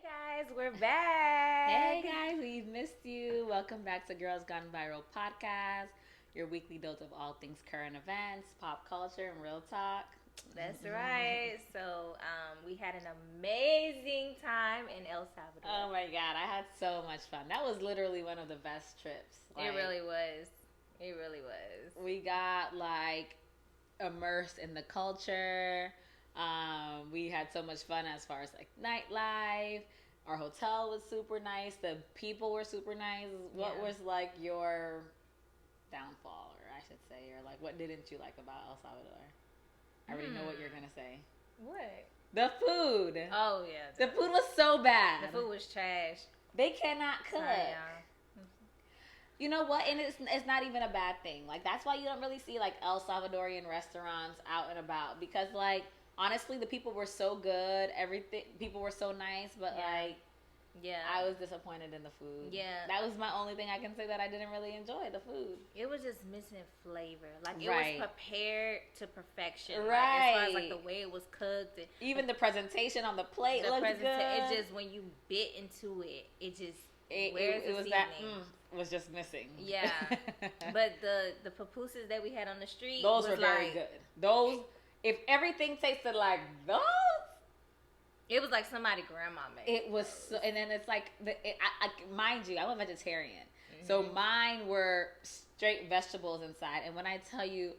Hey guys, we're back. Hey guys, we've missed you. Welcome back to Girls Gone Viral podcast, your weekly dose of all things current events, pop culture, and real talk. That's right. So, we had an amazing time in El Oh Salvador. my god, I had so much fun. That was literally one of the best trips. It really was. It really was. We got immersed in the culture. We had so much fun as far as like nightlife. Our hotel was super nice. The people were super nice. What Yeah. was like your downfall, or I should say, or like what didn't you like about El Salvador? I already know what you're gonna say. What? The food. Oh yeah. The food was so bad. The food was trash. They cannot cook. Sorry, y'all. You know what? And it's not even a bad thing. Like that's why you don't really see like El Salvadorian restaurants out and about because like honestly the people were so good. Everything people were so nice, but Yeah. like Yeah. I was disappointed in the food. Yeah. That was my only thing I can say that I didn't really enjoy the food. It was just missing flavor. Like it Right. was prepared to perfection. Right. Like, as far as like the way it was cooked. Even the presentation on the plate The looked presentation, good. it just when you bit into it, it just it where's the was seasoning? was just missing. Yeah, but the pupusas that we had on the street, those was were very like, good. Those, if everything tasted like those, It was like somebody grandma made. it was. So, and then it's like mind you, I'm a vegetarian, so mine were straight vegetables inside. And when I tell you,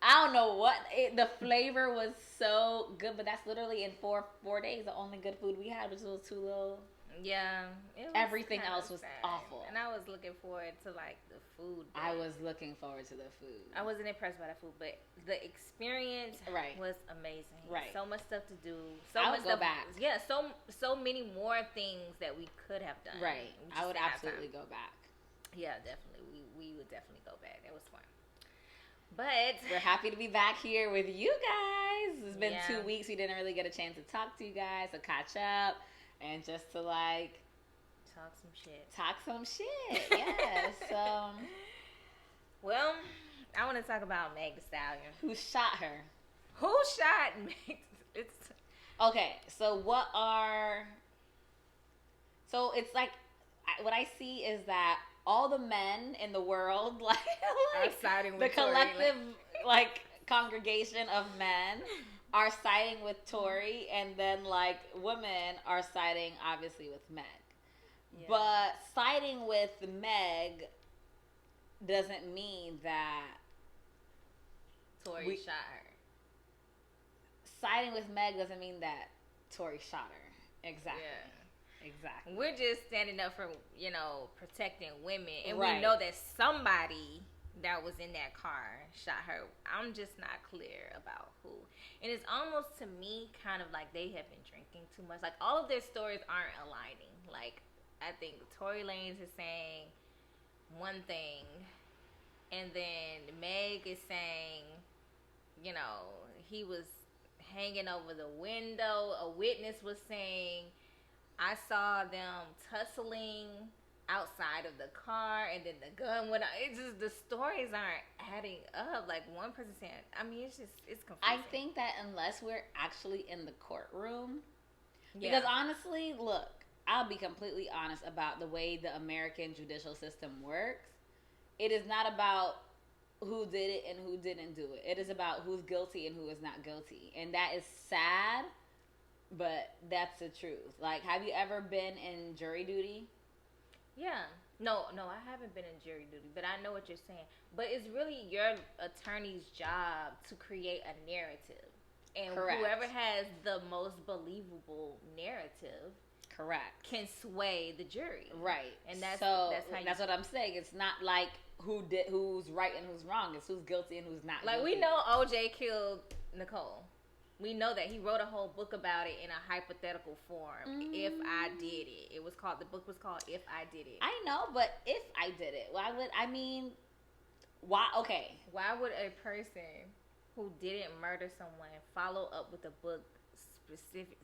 I don't know the flavor was so good, but that's literally in four days the only good food we had, which was too little. Yeah, it was Everything kinda else was sad. awful. And I was looking forward to like the food. I but was looking forward to the food. I wasn't impressed by the food, but the experience Right. was amazing. Right. So much stuff to do. So I much would go stuff. back. Yeah, so many more things that we could have done. Right. We just I would didn't have absolutely time. go back. Yeah, definitely. We would definitely go back. It was fun. But We're happy to be back here with you guys. It's been Yeah. 2 weeks. We didn't really get a chance to talk to you guys, to catch up, and just to like talk some shit. talk some shit. Yes. Well, I want to talk about Meg Thee Stallion. Who shot her? Who shot Meg? It's Okay. So what are? So it's like what I see is that all the men in the world, Are siding the with Tory, collective like congregation of men, are siding with Tory, and then like women are siding obviously with Meg. Yeah. But siding with Meg doesn't mean that Tory shot her. siding with Meg doesn't mean that Tory shot her. Exactly. Yeah. Exactly. We're just standing up for, protecting women. And Right. we know that somebody that was in that car shot her. I'm just not clear about who. And it's almost to me kind of like they have been drinking too much. Like all of their stories aren't aligning. Like I think Tory Lanez is saying one thing and then Meg is saying, he was hanging over the window. A witness was saying, I saw them tussling outside of the car, and then the gun went out. It's just the stories aren't adding up. Like one person saying, it's confusing. I think that unless we're actually in the courtroom, Yeah. because honestly, look, I'll be completely honest about the way the American judicial system works. It is not about who did it and who didn't do it. It is about who's guilty and who is not guilty. And that is sad, but that's the truth. Like, have you ever been in jury duty? Yeah. No, I haven't been in jury duty, but I know what you're saying. But it's really your attorney's job to create a narrative. And Correct. whoever has the most believable narrative Correct. can sway the jury. Right. And that's what I'm saying. It's not like who's right and who's wrong. It's who's guilty and who's not Like guilty. we know OJ killed Nicole. We know that he wrote a whole book about it in a hypothetical form. If I did it, the book was called "If I Did It." I know, but if I did it, why? Okay. Why would a person who didn't murder someone follow up with a book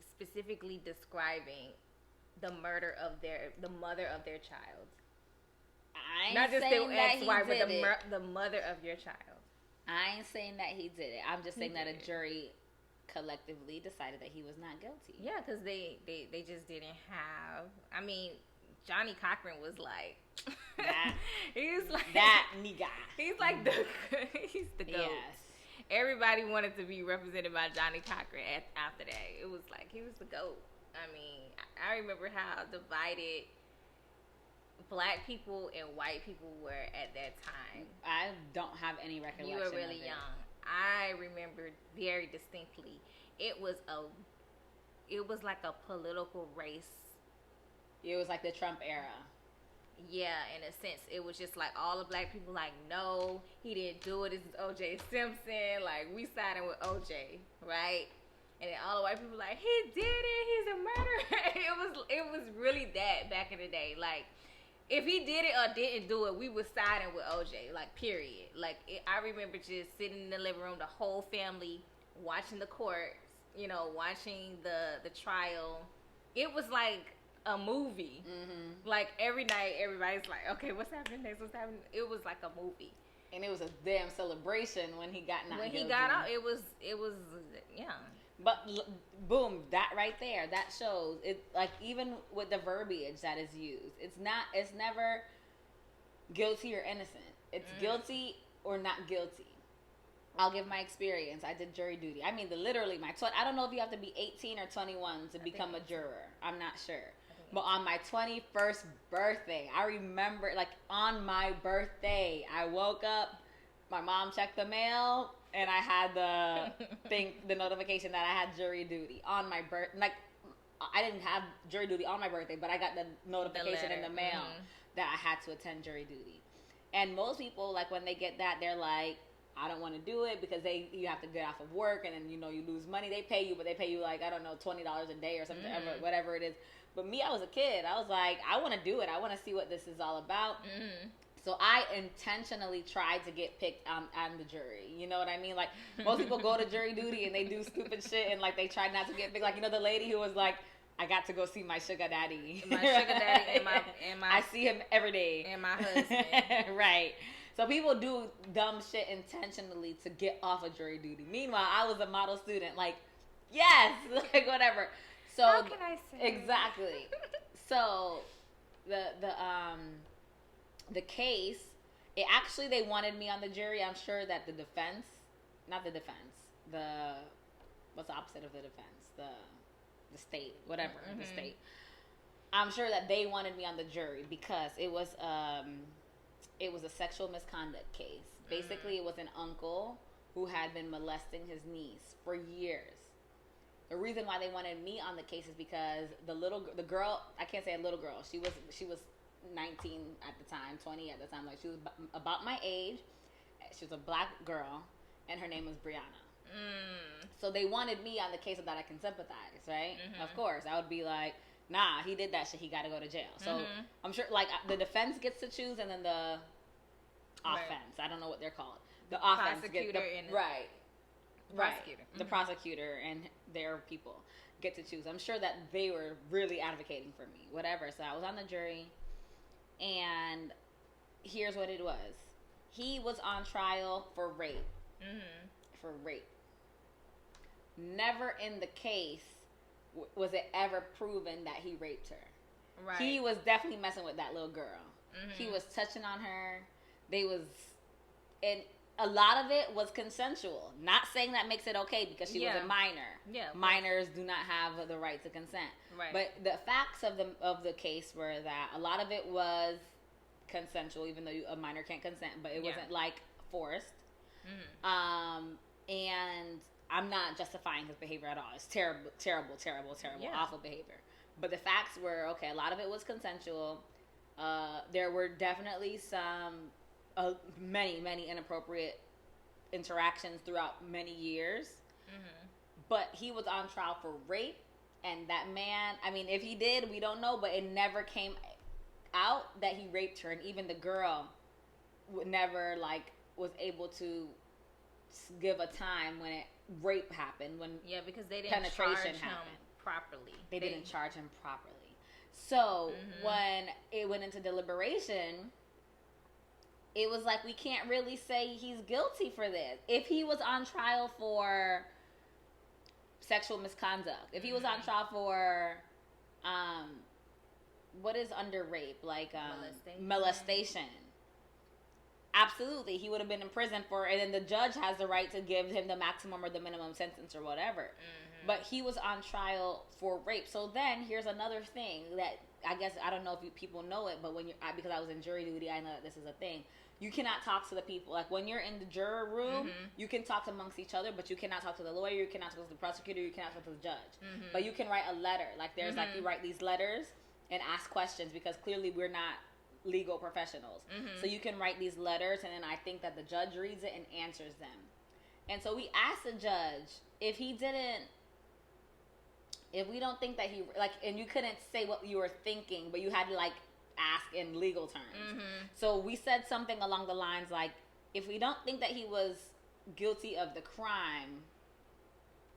specifically describing the murder of the mother of their child? I ain't Not just saying their that he ex-wife, but did it. the mother of your child. I ain't saying that he did it. I'm just saying that a jury collectively decided that he was not guilty. Yeah, because they just didn't have. I mean, Johnny Cochran was like. That, he's like that nigga. He's like he's the GOAT. Yes. Everybody wanted to be represented by Johnny Cochran after that. It was like he was the GOAT. I mean, I remember how divided black people and white people were at that time. I don't have any recollection. You were really young. I remember very distinctly. It was like a political race. It was like the Trump era. Yeah, in a sense, it was just like all the black people like, no, he didn't do it. This is O.J. Simpson. Like, we siding with O.J., right? And then all the white people like, he did it. He's a murderer. It was really that back in the day. Like, if he did it or didn't do it, we was siding with O.J. Like, period. Like, I remember just sitting in the living room, the whole family watching the courts. You know, watching the trial. It was like a movie. Mm-hmm. Like every night everybody's like, okay, what's happening next, what's happening? It was like a movie, and it was a damn celebration when he got not guilty. He got out, it was yeah. But boom, that right there, that shows it. Like, even with the verbiage that is used, it's never guilty or innocent. It's guilty or not guilty. I'll give my experience. I did jury duty. I mean, I don't know if you have to be 18 or 21 to become a juror. I'm not sure. But on my 21st birthday, I remember, like, on my birthday, I woke up, my mom checked the mail, and I had the notification that I had jury duty on my birthday. Like, I didn't have jury duty on my birthday, but I got the notification in the mail that I had to attend jury duty. And most people, like, when they get that, they're like, I don't want to do it because you have to get off of work, and then, you know, you lose money. They pay you, but they pay you, like, I don't know, $20 a day or something, whatever it is. But me, I was a kid. I was like, I want to do it. I want to see what this is all about. So I intentionally tried to get picked on the jury. You know what I mean? Like, most people go to jury duty and they do stupid shit, and, like, they try not to get picked. Like, you know, the lady who was like, I got to go see my sugar daddy. My sugar daddy and my I see him every day. And my husband. Right. So people do dumb shit intentionally to get off of jury duty. Meanwhile, I was a model student. Like, yes, like, whatever. So how can I say exactly? So the case, they wanted me on the jury. I'm sure that what's the opposite of the defense? The state, whatever, the state. I'm sure that they wanted me on the jury because it was a sexual misconduct case. Basically, it was an uncle who had been molesting his niece for years. The reason why they wanted me on the case is because the girl, I can't say a little girl. She was 19 at the time, 20 at the time. Like, she was about my age. She was a black girl, and her name was Brianna. So they wanted me on the case so that I can sympathize, right? Of course, I would be like, nah, he did that shit. He got to go to jail. So I'm sure, like, the defense gets to choose, and then the offense. I don't know what they're called. The offense prosecutor right. Prosecutor. The prosecutor and their people get to choose. I'm sure that they were really advocating for me. Whatever. So I was on the jury, and here's what it was. He was on trial for rape. For rape. Never in the case was it ever proven that he raped her. Right. He was definitely messing with that little girl. He was touching on her. And a lot of it was consensual. Not saying that makes it okay because she was a minor. Yeah, minors do not have the right to consent. Right. But the facts of the case were that a lot of it was consensual, even though a minor can't consent, but it wasn't like forced. And I'm not justifying his behavior at all. It's terrible, awful behavior. But the facts were, okay, a lot of it was consensual. There were definitely many inappropriate interactions throughout many years. But he was on trial for rape. And that man, I mean, if he did, we don't know, but it never came out that he raped her. And even the girl never, like, was able to give a time when rape happened, when because they didn't charge him properly. They didn't charge him properly. So when it went into deliberation, it was like, we can't really say he's guilty for this. If he was on trial for sexual misconduct. If he was on trial for, what is under rape? Like, molestation. Absolutely, he would have been in prison for, and then the judge has the right to give him the maximum or the minimum sentence or whatever. But he was on trial for rape. So then here's another thing that I guess, I don't know if people know it, but because I was in jury duty, I know that this is a thing. You cannot talk to the people. Like, when you're in the juror room, you can talk amongst each other, but you cannot talk to the lawyer, you cannot talk to the prosecutor, you cannot talk to the judge. But you can write a letter. Like, there's like, you write these letters and ask questions, because clearly we're not legal professionals. So you can write these letters, and then I think that the judge reads it and answers them. And so we asked the judge if we don't think that he, like, and you couldn't say what you were thinking, but you had to, like, ask in legal terms. So we said something along the lines like, if we don't think that he was guilty of the crime,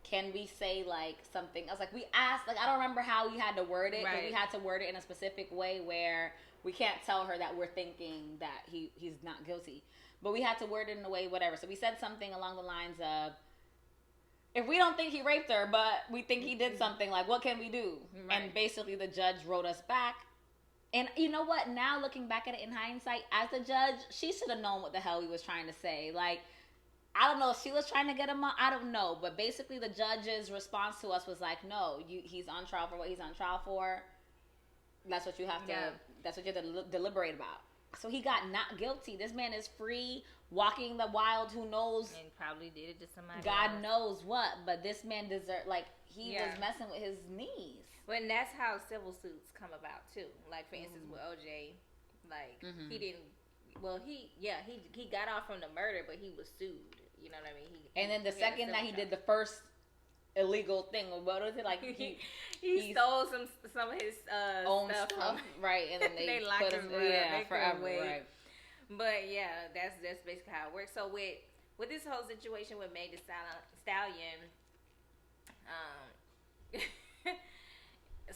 can we say, like, something? I was like, we asked, like, I don't remember how we had to word it, but we had to word it in a specific way where we can't tell her that we're thinking that he's not guilty. But we had to word it in a way, whatever. So we said something along the lines of, if we don't think he raped her, but we think he did something, like, what can we do? And basically the judge wrote us back. And you know what? Now looking back at it in hindsight, as a judge, she should have known what the hell he was trying to say. Like, I don't know if she was trying to get him on. I don't know. But basically the judge's response to us was like, no, he's on trial for what he's on trial for. That's what you have to, that's what you have to deliberate about. So he got not guilty. This man is free, walking the wild, who knows. And probably did it to somebody God else. knows what. But this man deserved, like, he was messing with his knees. But that's how civil suits come about, too. Like, for instance, with OJ, like, he didn't, well, he got off from the murder, but he was sued. You know what I mean? And then the second that he did the first illegal thing, what was it, like, he stole some of his own stuff right, and then they locked put him forever, right. But yeah, that's basically how it works. So with this whole situation with Meg Thee Stallion,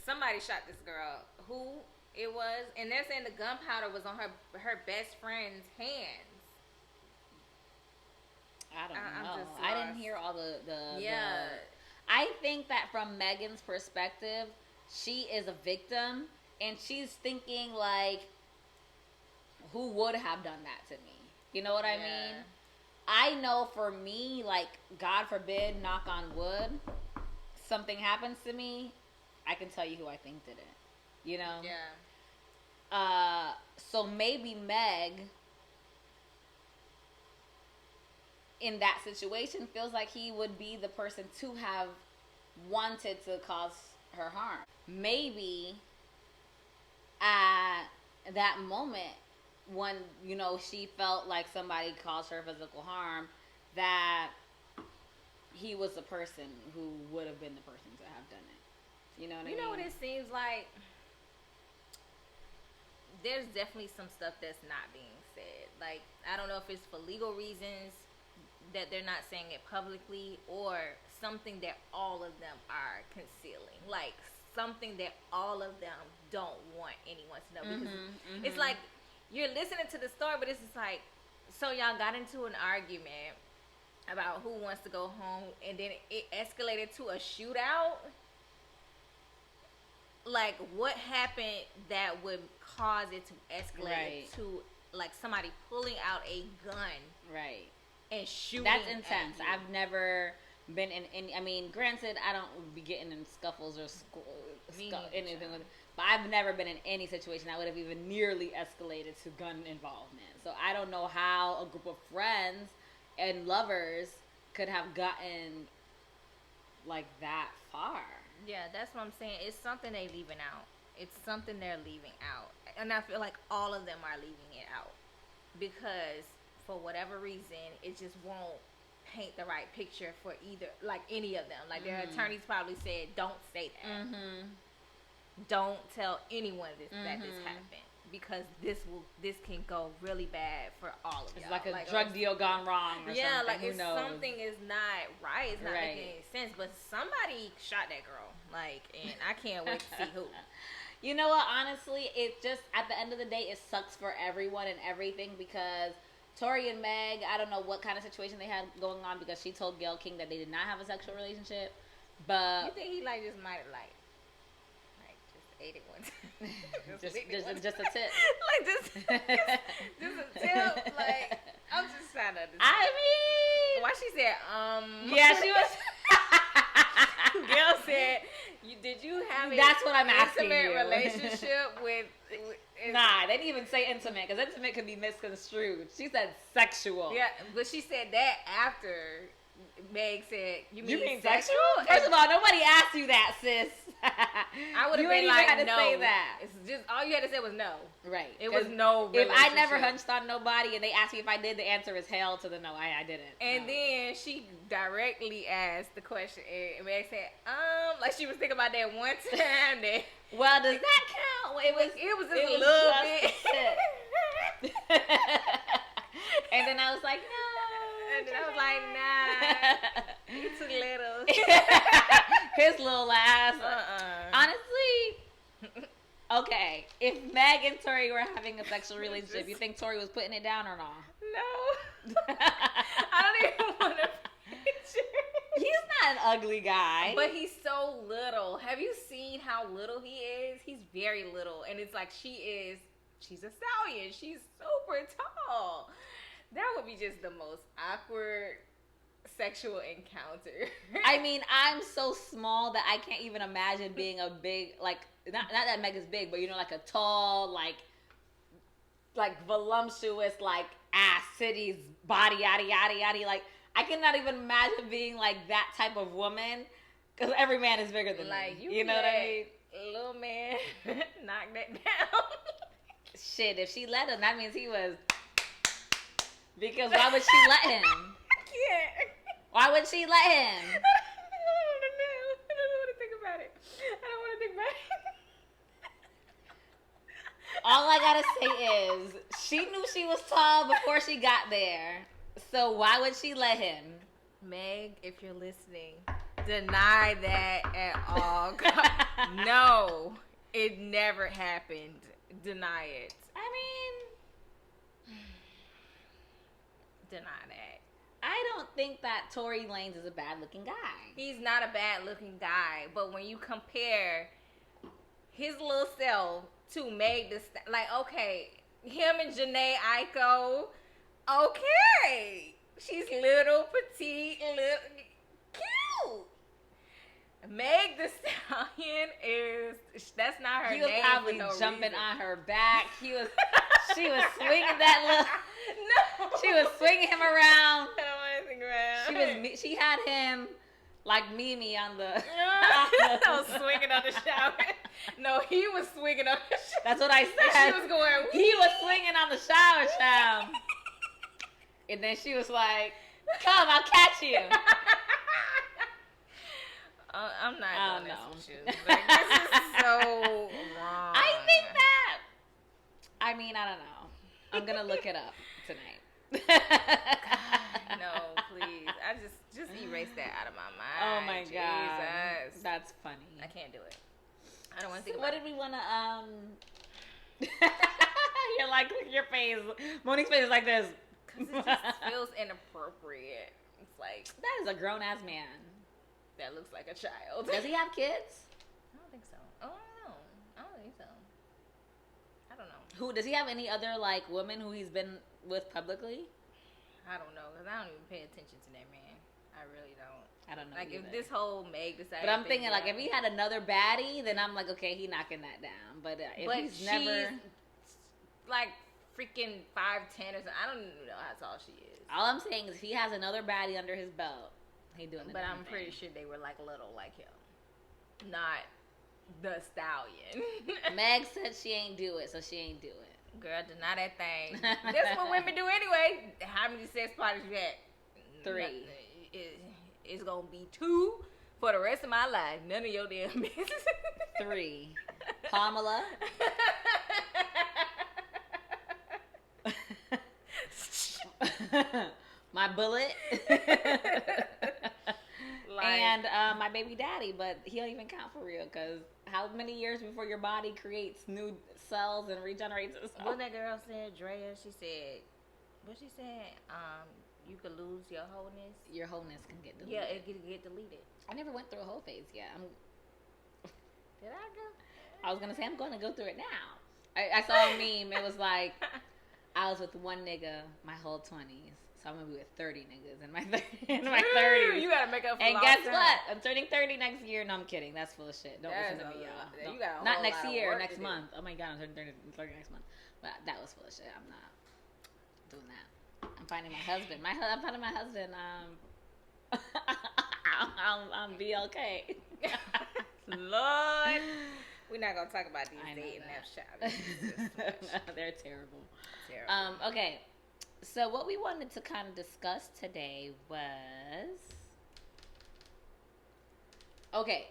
somebody shot this girl. Who it was, and they're saying the gunpowder was on her best friend's hands. I don't know. I didn't hear all the I think that from Megan's perspective, she is a victim, and she's thinking, like, who would have done that to me? You know what I mean? I know for me, like, God forbid, knock on wood, something happens to me, I can tell you who I think did it. You know? Yeah. So maybe Meg, in that situation, feels like he would be the person to have wanted to cause her harm. Maybe at that moment when, you know, she felt like somebody caused her physical harm, that he was the person who would have been the person to have done it. You know what I mean? You know what it seems like? There's definitely some stuff that's not being said. Like, I don't know if it's for legal reasons that they're not saying it publicly, or something that all of them are concealing. Like, something that all of them don't want anyone to know. Because it's like, you're listening to the story, but it's just like, so y'all got into an argument about who wants to go home, and then it escalated to a shootout. Like, what happened that would cause it to escalate to, like, somebody pulling out a gun, right, and shooting? That's intense. I've never been in any. I mean, granted, I don't be getting in scuffles or anything with it, but I've never been in any situation that would have even nearly escalated to gun involvement. So I don't know how a group of friends and lovers could have gotten like that far. Yeah, that's what I'm saying. It's something they leaving out. It's something they're leaving out. And I feel like all of them are leaving it out. Because for whatever reason, it just won't paint the right picture for either, like, any of them. Like, their attorneys probably said, don't say that. Don't tell anyone that this happened. Because this can go really bad for all of y'all. It's like a drug deal gone wrong or something. Yeah, like, if something is not right, it's not making any sense. But somebody shot that girl. Like, and I can't wait to see who. You know what? Honestly, it just, at the end of the day, it sucks for everyone and everything, because Tory and Meg, I don't know what kind of situation they had going on, because she told Gayle King that they did not have a sexual relationship. But You think he like just might have like just ate it one time? just a tip. Like just a tip. Like I'm just trying to understand. I mean, Why she said yeah, she was. Gail said, "Did you have That's what I'm asking intimate you. relationship with?" Nah, they didn't even say intimate because intimate could be misconstrued. She said sexual. Yeah, but she said that after Meg said, "You mean sexual?" First of all, nobody asked you that, sis. I would have been even like, had to no. say that. It's just all you had to say was no. Right. It was no. If I never hunched on nobody and they asked me if I did, the answer is hell to the no. I didn't. And no. then she directly asked the question, and Meg said, like she was thinking about that one time that. Well, does that count? It was just a little bit. And then I was like, no. And then I was like, nah, you too little. His little ass. Honestly, okay. If Meg and Tory were having a sexual relationship, you think Tory was putting it down or not? No. I don't even want to picture. He's not an ugly guy. But he's so little. Have you seen how little he is? He's very little. And it's like she's a stallion. She's super tall. That would be just the most awkward sexual encounter. I mean, I'm so small that I can't even imagine being a big, like, not that Meg is big, but you know, like a tall, like voluptuous, like ass cities body, yada yada yada. Like, I cannot even imagine being like that type of woman, because every man is bigger than like me. You know what I mean? Little man, knock that down. Shit, if she let him, that means he was. Because why would she let him? I can't. Why would she let him? I don't know. I don't want to think about it. All I gotta say is, she knew she was tall before she got there. So why would she let him? Meg, if you're listening, deny that at all. No, it never happened. Deny it. I mean, deny that. I don't think that Tory Lanez is a bad-looking guy. He's not a bad-looking guy, but when you compare his little self to Meg like, okay, him and Janae Aiko, okay, she's little, petite, little, cute. Meg the Stallion that's not her name. He was probably jumping on her back. She was swinging that little. No. She was swinging him around. I don't want to think around. She had him like Mimi on the. I was swinging on the shower. No, he was swinging on the shower. That's what I said. She was going. He was swinging on the shower child. And then she was like, "Come, I'll catch you." I'm not doing know. this with you. Like, this is so wrong. I think that. I mean, I don't know. I'm gonna look it up tonight. God, no, please. I just erase that out of my mind. Oh my God, Jesus. that's funny. I can't do it. I don't want to think what about did we want to You're like, look at your face. Monique's face is like this. Because it just feels inappropriate. It's like, that is a grown ass man. That looks like a child. Does he have kids? I don't think so. Oh, I don't know. I don't think so. I don't know. Who does he have any other like women who he's been with publicly? I don't know, because I don't even pay attention to that man. I really don't. I don't know. Like, either. if this whole Meg decided. But I'm thinking, like, if he had another baddie, then I'm like, okay, he knocking that down. But if he's never. Like, freaking 5'10" or something. I don't even know how tall she is. All I'm saying is, if he has another baddie under his belt, he doing the But I'm thing. pretty sure they were, like, little like him. Not the Stallion. Meg said she ain't do it, so she ain't do it. Girl, deny that thing. That's what women do anyway. How many sex parties you had? 3. It's gonna be 2 for the rest of my life. None of your damn business. 3. Pamela. My bullet. And my baby daddy, but he don't even count for real, because how many years before your body creates new cells and regenerates itself? What that girl said, Drea, she said, you could lose your wholeness. Your wholeness can get deleted. Yeah, it can get deleted. I never went through a whole phase yet. Did I go? I was gonna say I'm going to go through it now. I saw a meme. It was like I was with one nigga my whole 20s, so I'm gonna be with 30 niggas in my 30s. You gotta make up for and lost guess time. what? I'm turning 30 next year. No, I'm kidding. That's full of shit. Don't listen to me, y'all. You got a not whole next lot of year, work next to month. Oh my god, I'm turning 30 next month. But that was full of shit. I'm not doing that. I'm finding my husband. I'm finding my husband. I'm BLK. Lord. We're not gonna talk about these dating apps. They're terrible. Terrible. Okay. So what we wanted to kind of discuss today was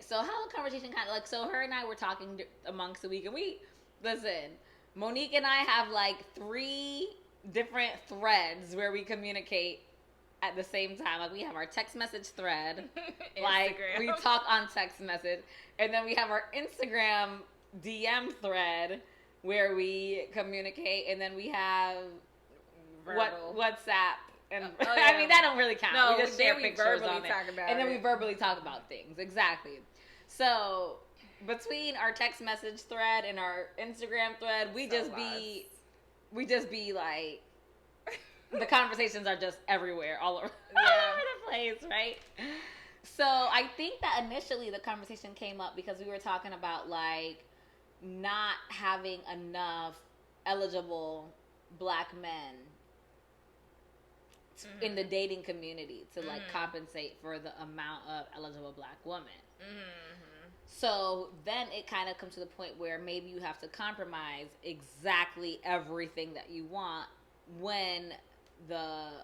so how the conversation kind of like, so her and I were talking amongst the week, and listen, Monique and I have like 3 different threads where we communicate at the same time. Like we have our text message thread, like we talk on text message, and then we have our Instagram DM thread where we communicate, and then we have WhatsApp. And I mean that don't really count. No, we just share pictures on it, and then we verbally talk about things. Exactly. So between our text message thread and our Instagram thread, we just be like. The conversations are just everywhere, all over the place, right? So I think that initially the conversation came up because we were talking about like not having enough eligible black men in the dating community to like compensate for the amount of eligible black women. So then it kind of comes to the point where maybe you have to compromise exactly everything that you want when the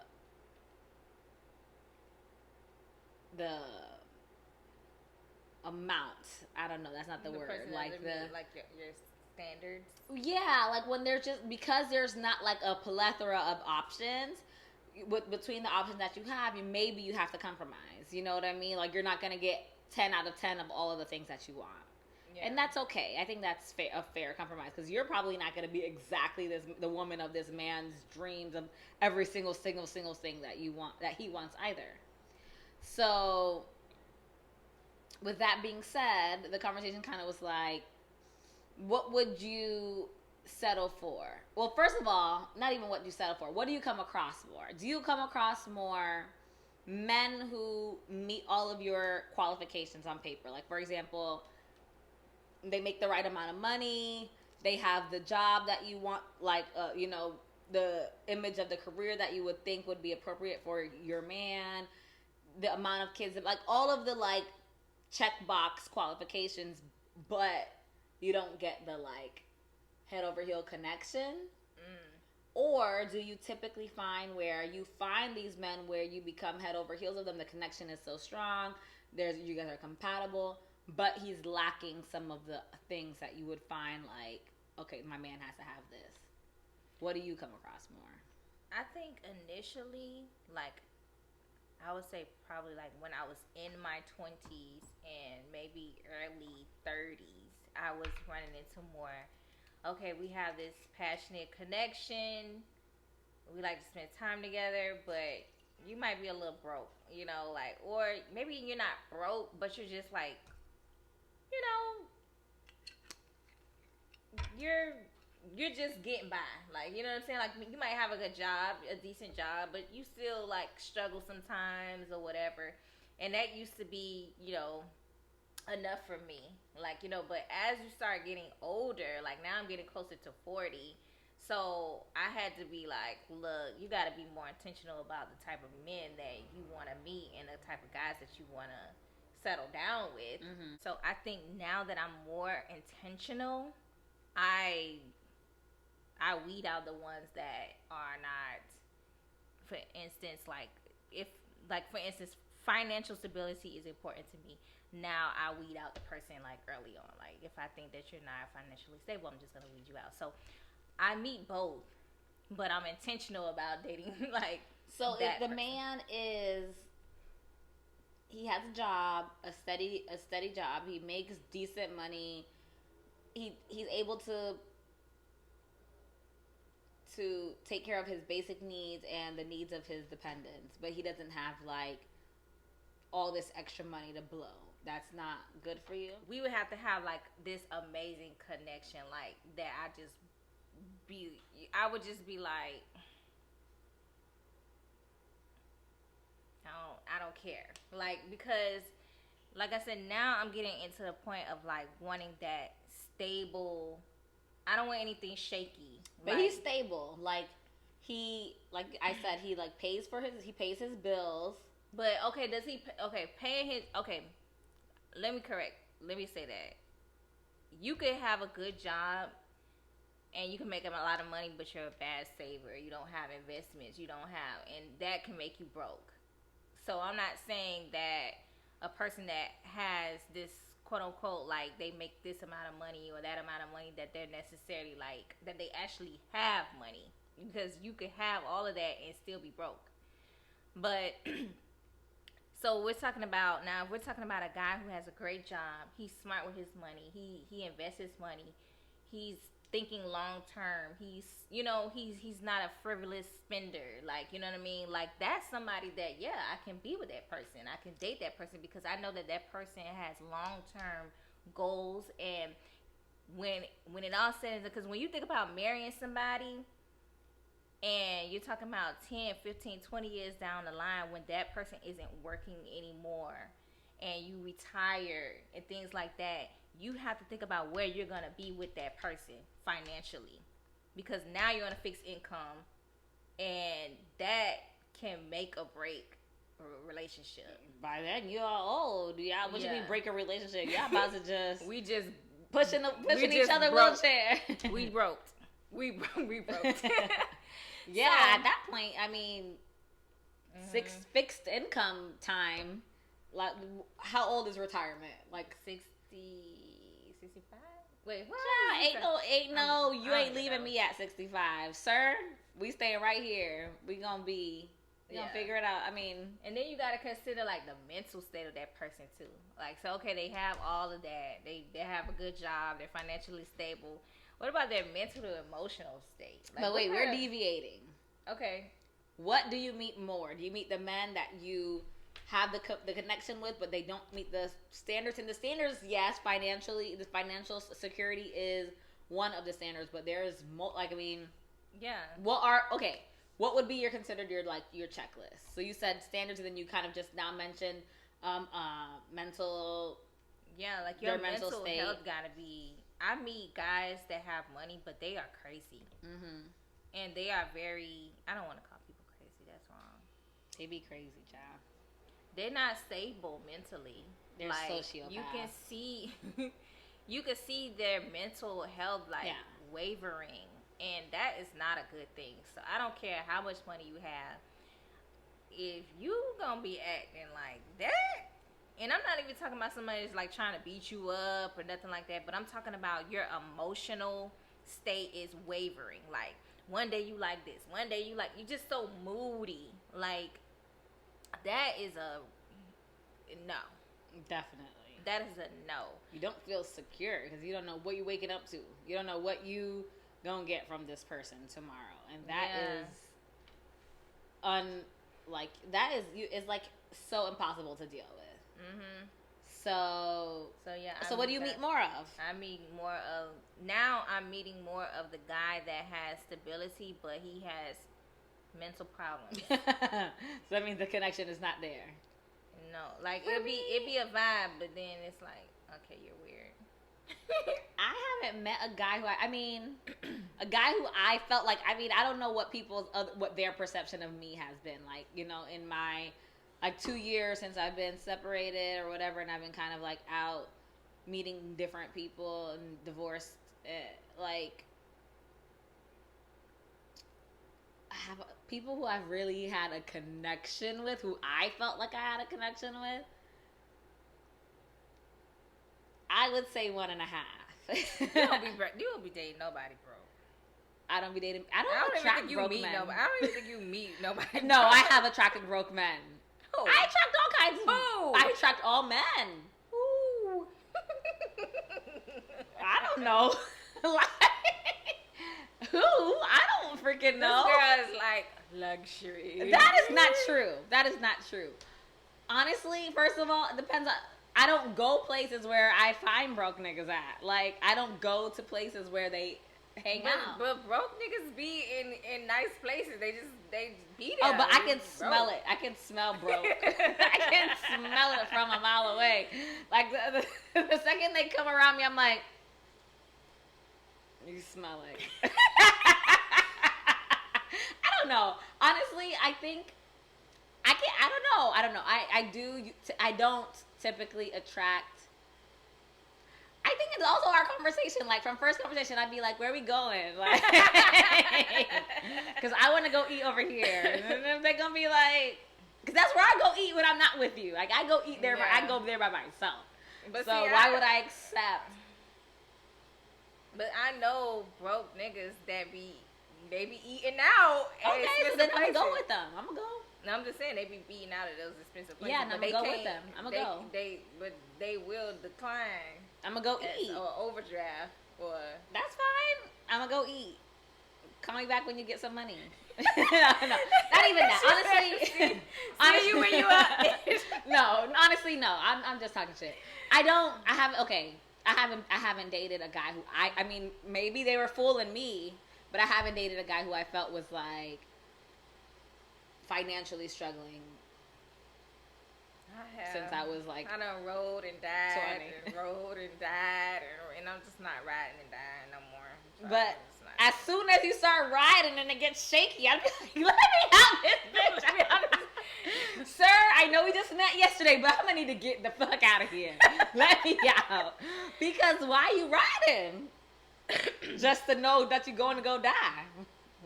amount, I don't know, that's not the word, like your standards. Yeah, like when there's just, because there's not like a plethora of options between the options that you have, maybe you have to compromise, you know what I mean? Like you're not gonna get 10 out of 10 of all of the things that you want. Yeah. And that's okay. I think that's a fair compromise, because you're probably not going to be exactly the woman of this man's dreams of every single thing that he wants either. So, with that being said, the conversation kind of was like, what would you settle for? Well, first of all, not even what you settle for. What do you come across more? Do you come across more men who meet all of your qualifications on paper? Like, for example, they make the right amount of money, they have the job that you want, like, the image of the career that you would think would be appropriate for your man, the amount of kids, like all of the like checkbox qualifications, but you don't get the like head over heel connection. Or do you typically find where you find these men where you become head over heels of them, the connection is so strong, you guys are compatible, but he's lacking some of the things that you would find like, okay, my man has to have this. What do you come across more? I think initially, like, I would say probably like when I was in my 20s and maybe early 30s, I was running into more, okay, we have this passionate connection, we like to spend time together, but you might be a little broke, you know, like, or maybe you're not broke, but you're just like, you know, you're just getting by, like, you know what I'm saying? Like, you might have a good job, a decent job, but you still like struggle sometimes or whatever. And that used to be, you know, enough for me, like, you know. But as you start getting older, like now I'm getting closer to 40, so I had to be like, look, you got to be more intentional about the type of men that you want to meet and the type of guys that you want to settle down with. So I think now that I'm more intentional, I weed out the ones that are not, for instance, like, if, like, for instance, financial stability is important to me. Now I weed out the person like early on. Like, if I think that you're not financially stable, I'm just gonna weed you out. So I meet both, but I'm intentional about dating like. So if the man he has a job, a steady job, he makes decent money, he's able to take care of his basic needs and the needs of his dependents, but he doesn't have like all this extra money to blow. That's not good for you. We would have to have like this amazing connection, like that. I would just be like, I don't care, like, because like I said, now I'm getting into the point of like wanting that stable. I don't want anything shaky. But like, he's stable. Like I said, he pays his bills. But okay, does he? Okay, paying his. Okay, let me say that you could have a good job and you can make a lot of money, but you're a bad saver. You don't have investments. And that can make you broke. So I'm not saying that a person that has this quote unquote, like, they make this amount of money or that amount of money, that they're necessarily like, that they actually have money, because you could have all of that and still be broke. But so we're talking about a guy who has a great job. He's smart with his money. He invests his money. He's thinking long term. He's not a frivolous spender. Like, you know what I mean? Like, that's somebody that, yeah, I can be with that person. I can date that person because I know that person has long term goals. And when it all says, because when you think about marrying somebody and you're talking about 10, 15, 20 years down the line, when that person isn't working anymore and you retire and things like that, you have to think about where you're going to be with that person financially, because now you're on a fixed income and that can make or break a relationship. By then you're old. Y'all, what you mean break a relationship? Y'all about to just we just pushing each other wheelchair. We broke. We broke. Yeah, at that point, I mean, fixed income time. Like, how old is retirement? Like 60, 65? Wait, what? Yeah, you ain't leaving me at 65, sir. We staying right here. We gonna figure it out. I mean, and then you gotta consider like the mental state of that person too. Like, so okay, they have all of that. They have a good job. They're financially stable. What about their mental to emotional state? Like, but wait, we're deviating. Okay. What do you meet more? Do you meet the men that you have the connection with, but they don't meet the standards? And the standards, yes, financially, the financial security is one of the standards, but there's more. Like, I mean, yeah. What would be your checklist? So you said standards, and then you kind of just now mentioned mental. Yeah, like your mental health gotta be. I meet guys that have money, but they are crazy. Mm-hmm. And they are very, I don't want to call people crazy. That's wrong. They be crazy, child. They're not stable mentally. They're like, sociopaths. You can see their mental health wavering, and that is not a good thing. So I don't care how much money you have. If you gonna be acting like that, and I'm not even talking about somebody that's like trying to beat you up or nothing like that, but I'm talking about your emotional state is wavering. Like, one day you like this, one day you're just so moody. Like, that is a no. Definitely. That is a no. You don't feel secure because you don't know what you're waking up to. You don't know what you gonna get from this person tomorrow, and that is like so impossible to deal with. Mm-hmm. So what do you meet more of? I'm meeting more of the guy that has stability, but he has mental problems. So that means the connection is not there. No, like it'd be a vibe, but then it's like, okay, you're weird. I haven't met a guy who a guy who I felt like, I don't know what their perception of me has been like, in my 2 years since I've been separated or whatever, and I've been kind of like out meeting different people and divorced. Like, I have people who I've really had a connection with, who I felt like I had a connection with. I would say 1.5. You don't be dating nobody, bro. I don't be dating. I don't attract broke men. I don't even think you meet nobody. No, I have attracted broke men. Who? I attract all kinds of. Who? I attract all men. Who? I don't know. Who? I don't freaking know. This girl is like luxury. That is not true. That is not true. Honestly, first of all, it depends on. I don't go places where I find broke niggas at. Like, I don't go to places where they hang out. But broke niggas be in nice places. They be there. Oh, but I can broke. smell it. I can smell broke. I can smell it from a mile away. Like, the second they come around me, I'm like, you smell it. I don't know. Honestly, I think I don't know. I don't typically attract. I think it's also our conversation. Like, from first conversation, I'd be like, where are we going? Like, because I want to go eat over here. And then they're going to be like, because that's where I go eat when I'm not with you. Like, I go eat there, I go there by myself. But so see, why would I accept? But I know broke niggas that they be eating out. Okay, so then I'm going to go with them. I'm going to go. No, I'm just saying they be beating out at those expensive places. Yeah, and I'm gonna go with them. I'm gonna go. But they will decline. I'm gonna go eat or overdraft or. That's fine. I'm gonna go eat. Call me back when you get some money. No, not even that. Honestly, See you when you up. No, honestly, no. I'm just talking shit. I haven't dated a guy who I mean, maybe they were fooling me, but I haven't dated a guy who I felt was like financially struggling since I was like I done rode and died and rode and died and I'm just not riding and dying no more. But as soon as you start riding and it gets shaky, I'd be like, let me out this bitch. Sir, I know we just met yesterday, but I'm gonna need to get the fuck out of here. Let me out. Because why you riding? Just to know that you're going to go die.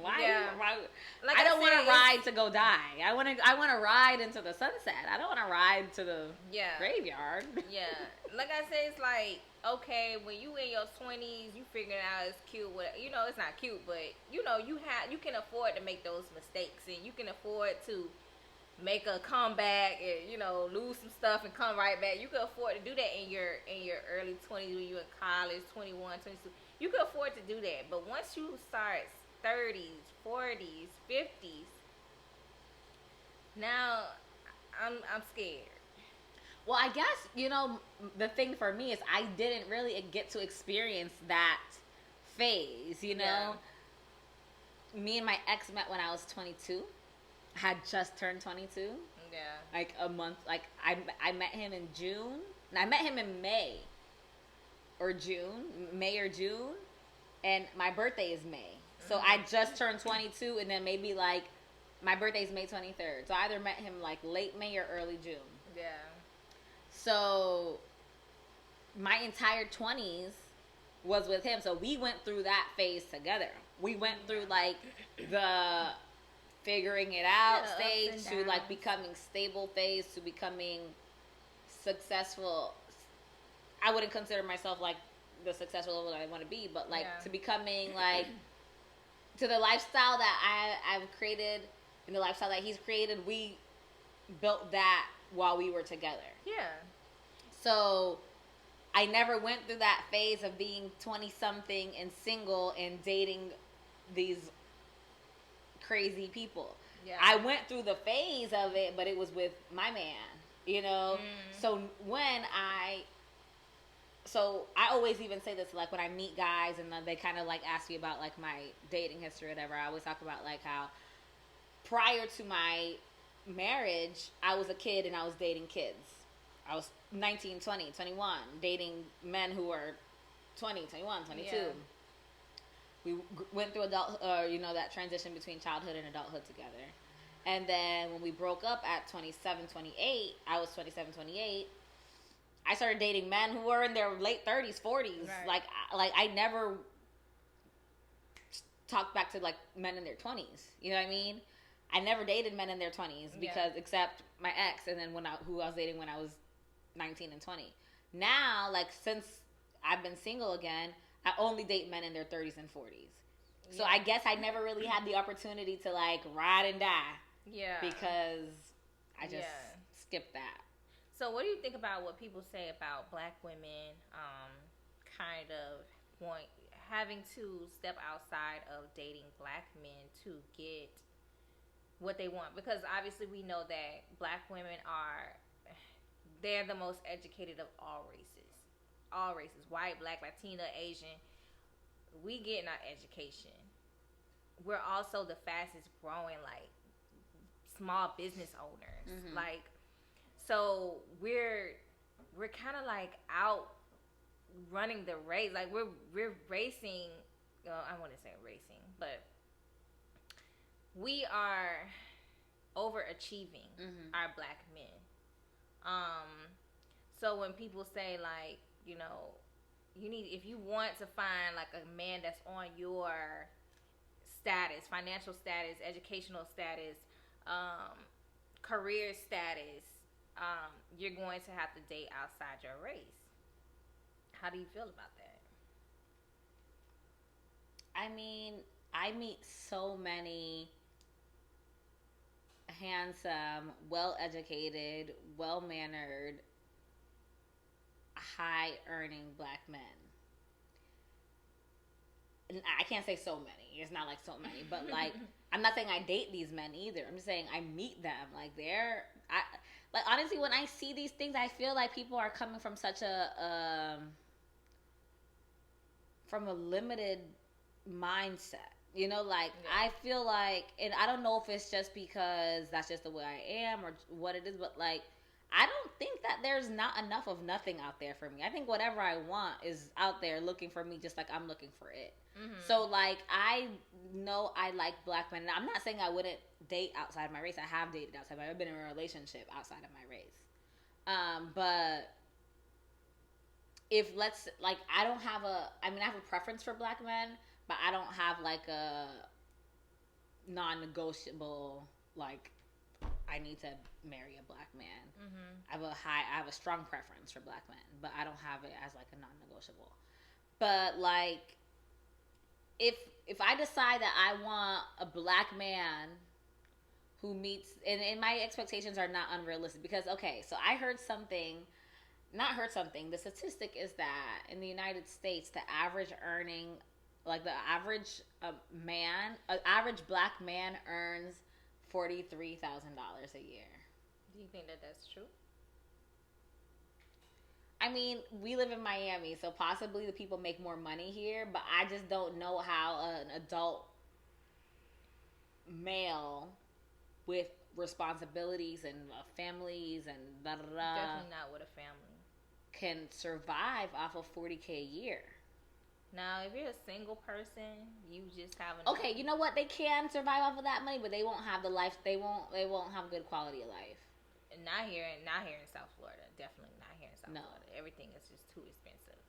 Why? Yeah. Like I don't want to ride to go die. I want to ride into the sunset. I don't want to ride to the graveyard. Yeah. Like I said, it's like, okay, when you in your 20s, you figuring out it's cute. You know, it's not cute, but you know, you can afford to make those mistakes, and you can afford to make a comeback and, you know, lose some stuff and come right back. You can afford to do that in your early 20s when you're in college, 21, 22. You can afford to do that. But once you start 30s, 40s, 50s. Now, I'm scared. Well, I guess, you know, the thing for me is I didn't really get to experience that phase, you know? Yeah. Me and my ex met when I was 22. I had just turned 22. Yeah. Like a month, like I met him in June. I met him in May or June. And my birthday is May. So I just turned 22, and then maybe like my birthday's May 23rd. So I either met him like late May or early June. Yeah. So my entire 20s was with him. So we went through that phase together. We went through like the figuring it out stage to like becoming stable phase to becoming successful. I wouldn't consider myself like the successful level that I want to be, but like to becoming like to the lifestyle that I've created and the lifestyle that he's created. We built that while we were together. Yeah. So I never went through that phase of being 20 something and single and dating these crazy people. Yeah. I went through the phase of it, but it was with my man, you know? So I always even say this, like when I meet guys and they kind of like ask me about like my dating history or whatever, I always talk about like how prior to my marriage, I was a kid and I was dating kids. I was 19, 20, 21, dating men who were 20, 21, 22. Yeah. We went through that transition between childhood and adulthood together. And then when we broke up at 27, 28, I was 27, 28, I started dating men who were in their late 30s, 40s. Right. Like I never talked back to like men in their 20s. You know what I mean? I never dated men in their 20s because except my ex, and then who I was dating when I was 19 and 20. Now, like since I've been single again, I only date men in their 30s and 40s. So I guess I never really had the opportunity to like ride and die. Yeah. Because I just skipped that. So what do you think about what people say about black women kind of having to step outside of dating black men to get what they want? Because obviously we know that black women are they're the most educated of all races. All races, white, black, Latina, Asian. We getting our education. We're also the fastest growing, like, small business owners. Mm-hmm. Like, so we're kind of like out running the race. Like, we're racing. I want to say racing, but we are overachieving our black men. So when people say, like, you know, if you want to find like a man that's on your status, financial status, educational status, career status, you're going to have to date outside your race. How do you feel about that? I mean, I meet so many handsome, well-educated, well-mannered, high-earning black men. And I can't say so many. It's not like so many, but like I'm not saying I date these men either. I'm just saying I meet them. Like like honestly, when I see these things, I feel like people are coming from such from a limited mindset. You know, like, yeah. I feel like, and I don't know if it's just because that's just the way I am or what it is, but like, I don't think that there's not enough of nothing out there for me. I think whatever I want is out there looking for me, just like I'm looking for it. Mm-hmm. So like, I know I like black men. And I'm not saying I wouldn't date outside my race. I have dated outside. I've been in a relationship outside of my race. But if I don't have I have a preference for black men, but I don't have like a non-negotiable, like, I need to marry a black man. Mm-hmm. I have a strong preference for black men, but I don't have it as like a non-negotiable. But like, if I decide that I want a black man who meets, and my expectations are not unrealistic, because okay, so I heard something. The statistic is that in the United States, the average earning, like the average average black man earns $43,000 a year. Do you think that that's true? I mean, we live in Miami, so possibly the people make more money here, but I just don't know how an adult male with responsibilities and families and definitely not with a family can survive off of $40K a year. Now, if you're a single person, you just have okay. You know what? They can survive off of that money, but they won't have the life. They won't have good quality of life. Not here in South Florida. Definitely not here in South Florida. Everything is just too expensive.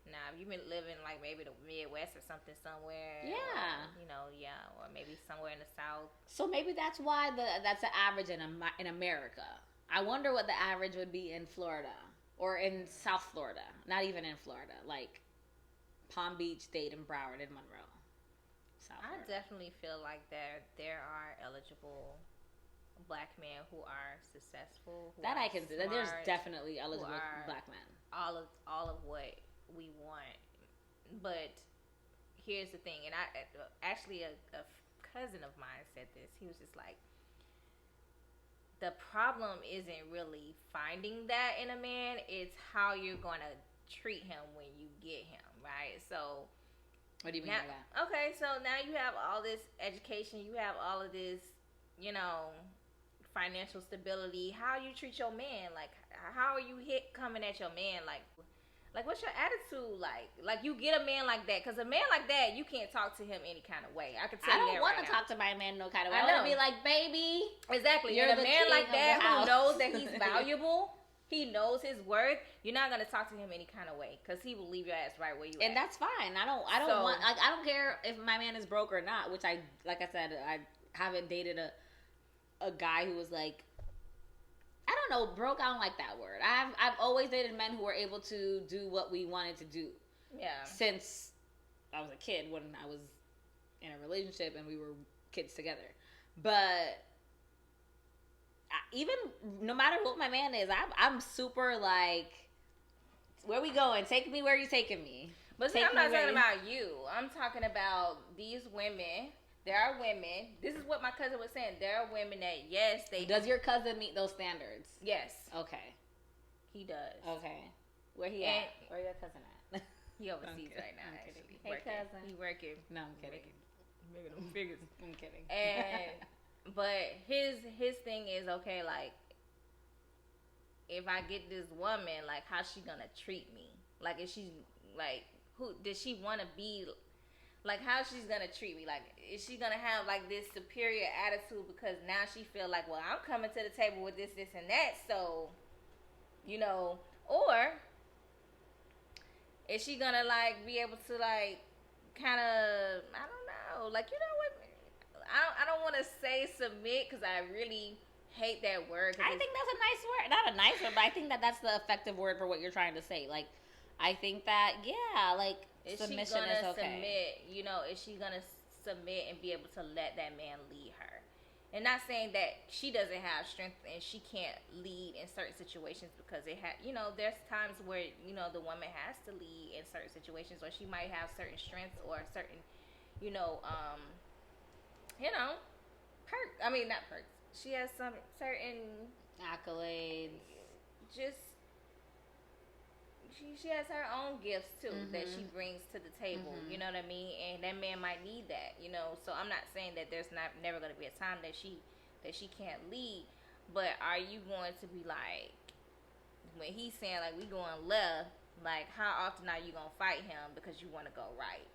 Now, if you've been living like maybe the Midwest or something somewhere, or maybe somewhere in the South. So maybe that's why that's the average in America. I wonder what the average would be in Florida or in South Florida. Not even in Florida, like Palm Beach, Dade, and Broward, and Monroe. I definitely feel like there are eligible black men who are successful. That I can see. There's definitely eligible black men. All of what we want. But here's the thing, and actually a cousin of mine said this. He was just like, the problem isn't really finding that in a man, it's how you're going to treat him when you get him, right? So what do you mean by that? Okay, so now you have all this education, you have all of this, financial stability. How you treat your man? Like, how are you coming at your man? Like what's your attitude like? Like, you get a man like that, because a man like that, you can't talk to him any kind of way. I can tell you that. I don't want to talk to my man no kind of way. I want to be like, baby. Exactly. You're a man like that who knows that he's valuable. He knows his worth. You're not gonna talk to him any kind of way, because he will leave your ass right where you at. And that's fine. I don't care if my man is broke or not. Which like I said, I haven't dated a guy who was like, I don't know, broke. I don't like that word. I've always dated men who were able to do what we wanted to do. Yeah. Since I was a kid, when I was in a relationship and we were kids together, but. Even no matter what my man is, I'm super like, where we going? Take me where you taking me. But see, I'm not talking about you. I'm talking about these women. There are women. This is what my cousin was saying. There are women that, yes, they. Does your cousin meet those standards? Yes. Okay. He does. Okay. Where he at? Where your cousin at? He overseas right now. I'm kidding. Actually. Hey, cousin. He working. No, I'm kidding. Making them figures. I'm kidding. But his thing is, okay, like, if I get this woman, like, how's she gonna treat me? Like, is she, like, who does she want to be? Like, how she's gonna treat me? Like, is she gonna have, like, this superior attitude because now she feel like, well, I'm coming to the table with this, and that, so, you know, or is she gonna, like, be able to, like, kind of, I don't know, like, you know what, I don't want to say submit because I really hate that word. I think that's a nice word. Not a nice word, but I think that that's the effective word for what you're trying to say. Like, I think that, yeah, like, submission is okay. Submit, you know, is she gonna submit and be able to let that man lead her? And not saying that she doesn't have strength and she can't lead in certain situations, because you know, there's times where, you know, the woman has to lead in certain situations, or she might have certain strengths or certain, you know, perks. I mean, not perks. She has some certain accolades. Just she has her own gifts too, that she brings to the table. You know what I mean? And that man might need that. You know, so I'm not saying that there's never going to be a time that she can't lead, but are you going to be like, when he's saying like we going left, like how often are you gonna fight him because you want to go right?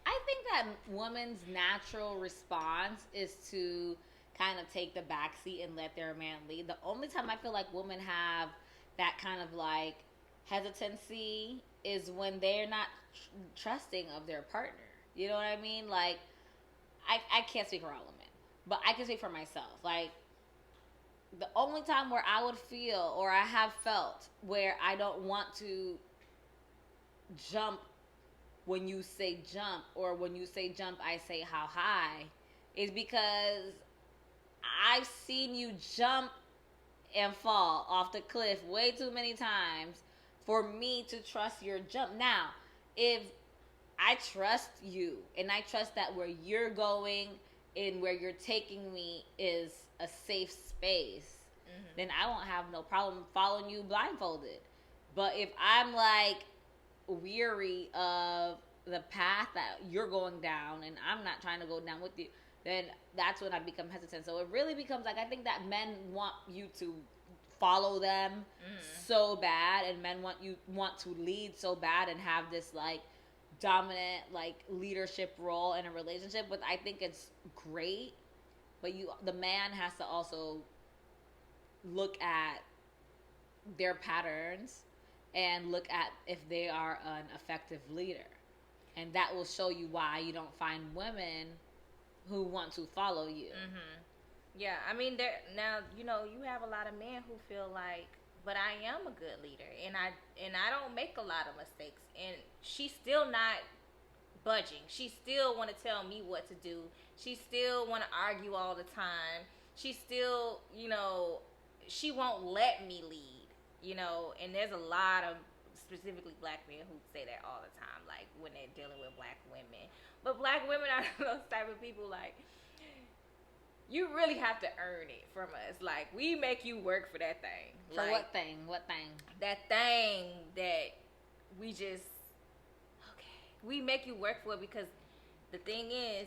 I think that woman's natural response is to kind of take the backseat and let their man lead. The only time I feel like women have that kind of like hesitancy is when they're not trusting of their partner. You know what I mean? Like, I can't speak for all women, but I can speak for myself. Like, the only time where I would feel, or I have felt, where I don't want to jump when you say jump, or when you say jump, I say how high, is because I've seen you jump and fall off the cliff way too many times for me to trust your jump. Now, if I trust you and I trust that where you're going and where you're taking me is a safe space, then I won't have no problem following you blindfolded. But if I'm like weary of the path that you're going down and I'm not trying to go down with you, then that's when I become hesitant. So it really becomes like, I think that men want you to follow them so bad, and men want to lead so bad and have this like dominant like leadership role in a relationship. But I think it's great, but the man has to also look at their patterns and look at if they are an effective leader, and that will show you why you don't find women who want to follow you. Yeah, I mean, now, you know, you have a lot of men who feel like, but I am a good leader, and I don't make a lot of mistakes, and she's still not budging. She still want to tell me what to do. She still want to argue all the time. She still, you know, she won't let me lead, you know, and there's a lot of specifically black men who say that all the time, like when they're dealing with black women. But black women are those type of people, like, you really have to earn it from us. Like, we make you work for that thing. For like, what thing? What thing? That thing that we just, we make you work for it, because the thing is,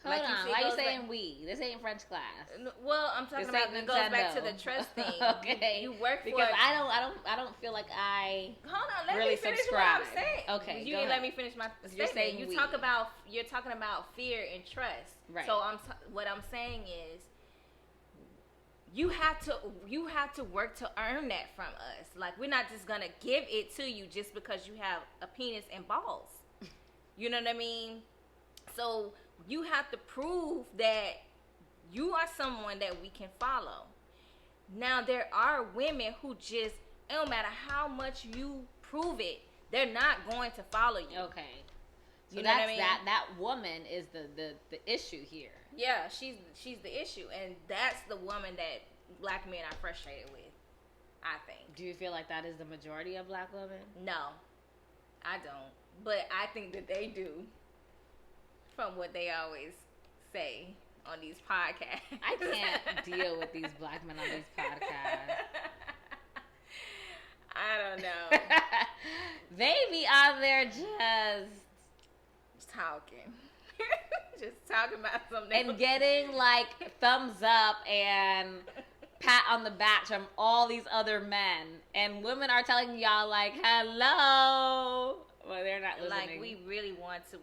Hold on, why are you saying we? This ain't French class. Well, I'm talking about, it goes back to the trust thing. Okay. You work for it. Because I don't feel like I Hold on, let really me finish subscribe. what I'm saying. Okay, you didn't let me finish my statement. You're talking about fear and trust. Right. So what I'm saying is, you have to work to earn that from us. Like, we're not just gonna give it to you just because you have a penis and balls. You know what I mean? So you have to prove that you are someone that we can follow. Now, there are women who just, it don't matter how much you prove it, they're not going to follow you. Okay. So you know what I mean? that woman is the issue here. Yeah, she's the issue, and that's the woman that black men are frustrated with, I think. Do you feel like that is the majority of black women? No, I don't. But I think that they do, from what they always say on these podcasts. I can't deal with these black men on these podcasts. I don't know. They be out there just talking. Just talking about something. And getting like thumbs up and pat on the back from all these other men. And women are telling y'all like, hello. Well, they're not listening. Like, we really want to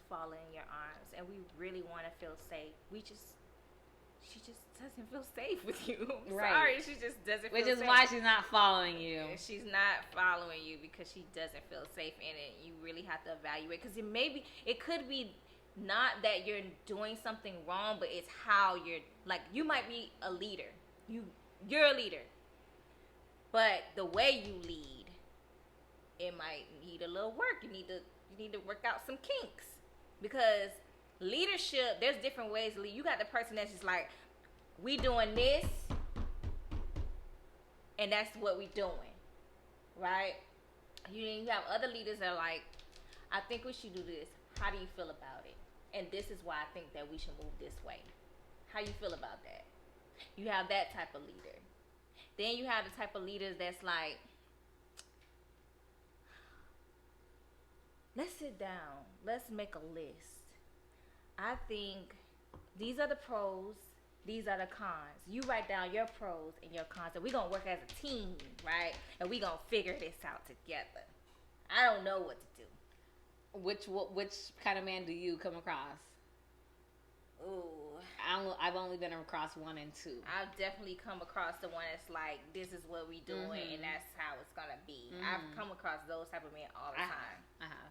fall in your arms, and we really want to feel safe. She just doesn't feel safe with you. Right. Sorry, she just doesn't feel safe. Which is why she's not following you. She's not following you because she doesn't feel safe in it. You really have to evaluate, because it could be not that you're doing something wrong, but it's how you're, like, you might be a leader. You're a leader. But the way you lead, it might need a little work. You need to work out some kinks. Because leadership, there's different ways to lead. You got the person that's just like, we doing this, and that's what we doing, right? You have other leaders that are like, I think we should do this. How do you feel about it? And this is why I think that we should move this way. How you feel about that? You have that type of leader. Then you have the type of leaders that's like, let's sit down. Let's make a list. I think these are the pros. These are the cons. You write down your pros and your cons, and we're going to work as a team, right? And we're going to figure this out together. I don't know what to do. Which kind of man do you come across? Ooh. I've only been across 1 and 2. I've definitely come across the one that's like, this is what we doing, and that's how it's going to be. I've come across those type of men all the time. I have.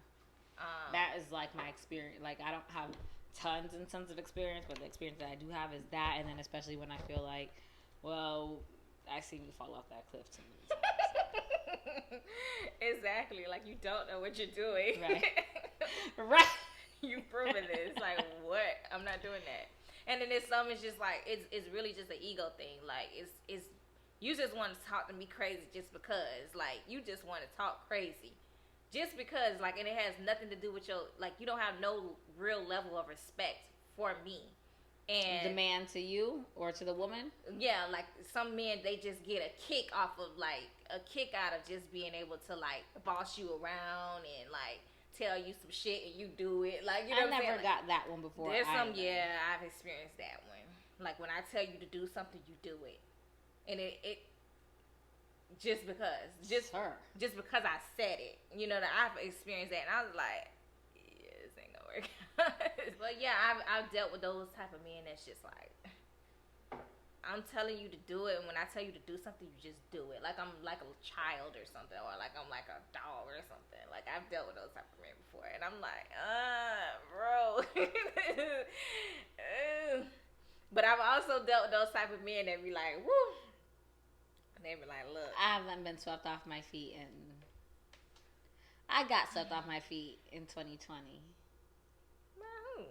That is like my experience. Like, I don't have tons and tons of experience, but the experience that I do have is that, and then especially when I feel like, well, I seem to fall off that cliff too many times. Exactly. Like, you don't know what you're doing. Right. Right. You've proven this. Like, what? I'm not doing that. And then there's some, it's just like, it's really just an ego thing. Like, it's you just want to talk to me crazy just because. Like, you just want to talk crazy. Just because, like, and it has nothing to do with your, like, you don't have no real level of respect for me. And the man to you or to the woman? Yeah, like, some men, they just get a kick off of, like, a kick out of just being able to, like, boss you around and, like, tell you some shit and you do it. Like, you know I what I'm saying? never got that one before. There's some, yeah, I've experienced that one. Like, when I tell you to do something, you do it. And it just because. Just because I said it. You know, that I've experienced that. And I was like, yeah, this ain't gonna work. But yeah, I've dealt with those type of men that's just like, I'm telling you to do it, and when I tell you to do something, you just do it. Like I'm like a child or something, or like I'm like a dog or something. Like, I've dealt with those type of men before, and I'm like, bro. But I've also dealt with those type of men that be like, woo. And they be like, look. I haven't been swept off my feet, and I got swept off my feet in 2020. Who?